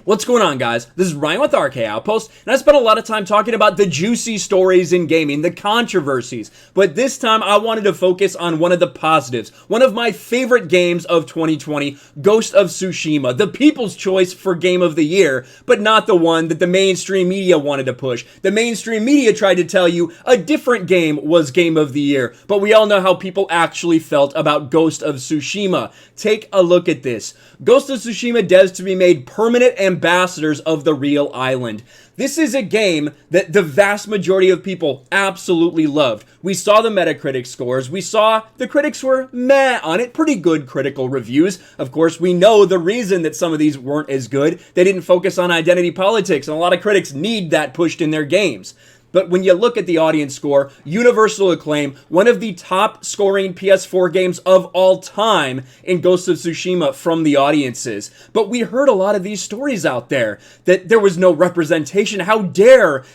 What's going on, guys? This is Ryan with RK Outpost, and I spent a lot of time talking about the juicy stories in gaming, the controversies, but this time I wanted to focus on one of the positives, one of my favorite games of 2020, Ghost of Tsushima, the people's choice for Game of the Year, but not the one that the mainstream media wanted to push. The mainstream media tried to tell you a different game was Game of the Year, but we all know how people actually felt about Ghost of Tsushima. Take a look at this. Ghost of Tsushima devs to be made permanent ambassadors of the real island. This is a game that the vast majority of people absolutely loved. We saw the Metacritic scores. We saw the critics were meh on it. Pretty good critical reviews. Of course, we know the reason that some of these weren't as good. They didn't focus on identity politics, and a lot of critics need that pushed in their games. But when you look at the audience score, universal acclaim, one of the top scoring PS4 games of all time in Ghost of Tsushima from the audiences. But we heard a lot of these stories out there that there was no representation. How dare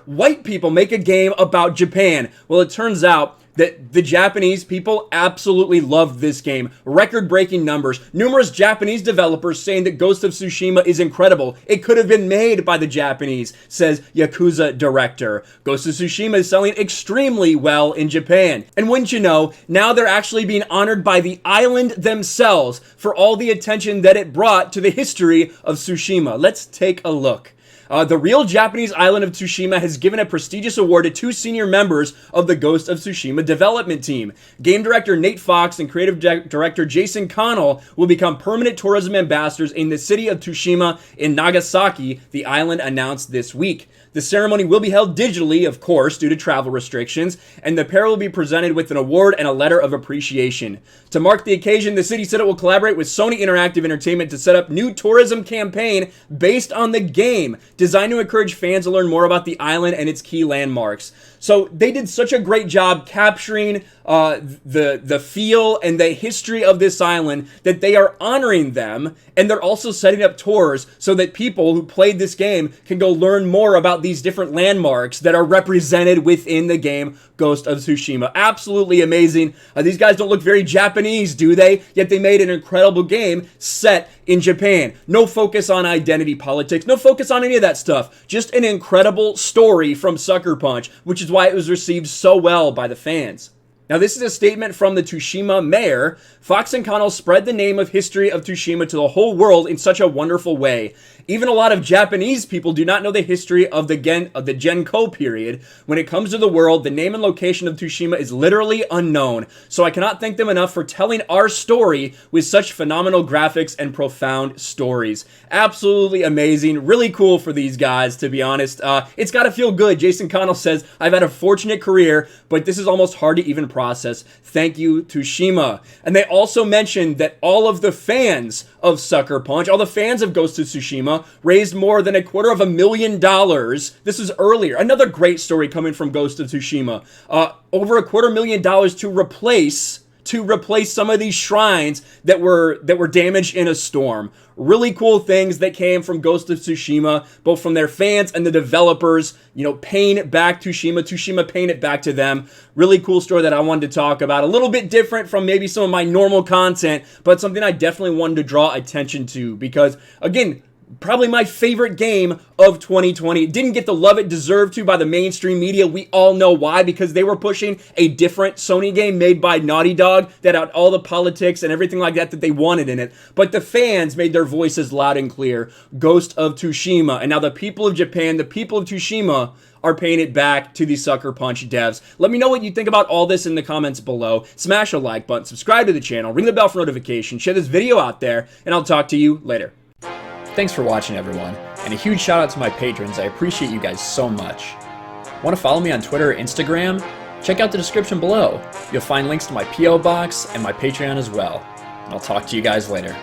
white people make a game about Japan? Well, it turns out that the Japanese people absolutely loved this game. Record-breaking numbers. Numerous Japanese developers saying that Ghost of Tsushima is incredible. It could have been made by the Japanese, says Yakuza director. Ghost of Tsushima is selling extremely well in Japan. And wouldn't you know, now they're actually being honored by the island themselves for all the attention that it brought to the history of Tsushima. Let's take a look. The real Japanese island of Tsushima has given a prestigious award to two senior members of the Ghost of Tsushima development team. Game director Nate Fox and creative director Jason Kinel will become permanent tourism ambassadors in the city of Tsushima in Nagasaki, the island announced this week. The ceremony will be held digitally, of course, due to travel restrictions, and the pair will be presented with an award and a letter of appreciation. To mark the occasion, the city said it will collaborate with Sony Interactive Entertainment to set up new tourism campaign based on the game, designed to encourage fans to learn more about the island and its key landmarks. So they did such a great job capturing the feel and the history of this island that they are honoring them, and they're also setting up tours so that people who played this game can go learn more about these different landmarks that are represented within the game Ghost of Tsushima. Absolutely amazing. These guys don't look very Japanese, do they? Yet they made an incredible game set in Japan. No focus on identity politics, no focus on any of that stuff. Just an incredible story from Sucker Punch, which is why it was received so well by the fans. Now, this is a statement from the Tsushima mayor. Fox and Kinel spread the name of history of Tsushima to the whole world in such a wonderful way. Even a lot of Japanese people do not know the history of the Genko period. When it comes to the world, the name and location of Tsushima is literally unknown. So I cannot thank them enough for telling our story with such phenomenal graphics and profound stories. Absolutely amazing. Really cool for these guys, to be honest. It's got to feel good. Jason Kinel says, I've had a fortunate career, but this is almost hard to even process. Thank you, Tsushima. And they also mentioned that all of the fans of Sucker Punch, all the fans of Ghost of Tsushima, raised more than $250,000. This was earlier. Another great story coming from Ghost of Tsushima. Over $250,000 to replace some of these shrines that were damaged in a storm. Really cool things that came from Ghost of Tsushima, both from their fans and the developers, paying it back to Tsushima paying it back to them. Really cool story that I wanted to talk about. A little bit different from maybe some of my normal content, but something I definitely wanted to draw attention to because, again, probably my favorite game of 2020. It didn't get the love it deserved to by the mainstream media. We all know why, because they were pushing a different Sony game made by Naughty Dog that had all the politics and everything like that they wanted in it. But the fans made their voices loud and clear. Ghost of Tsushima. And now the people of Japan, the people of Tsushima, are paying it back to the Sucker Punch devs. Let me know what you think about all this in the comments below. Smash a like button, subscribe to the channel, ring the bell for notifications, share this video out there, and I'll talk to you later. Thanks for watching, everyone, and a huge shout out to my patrons. I appreciate you guys so much. Want to follow me on Twitter or Instagram? Check out the description below. You'll find links to my P.O. box and my Patreon as well. And I'll talk to you guys later.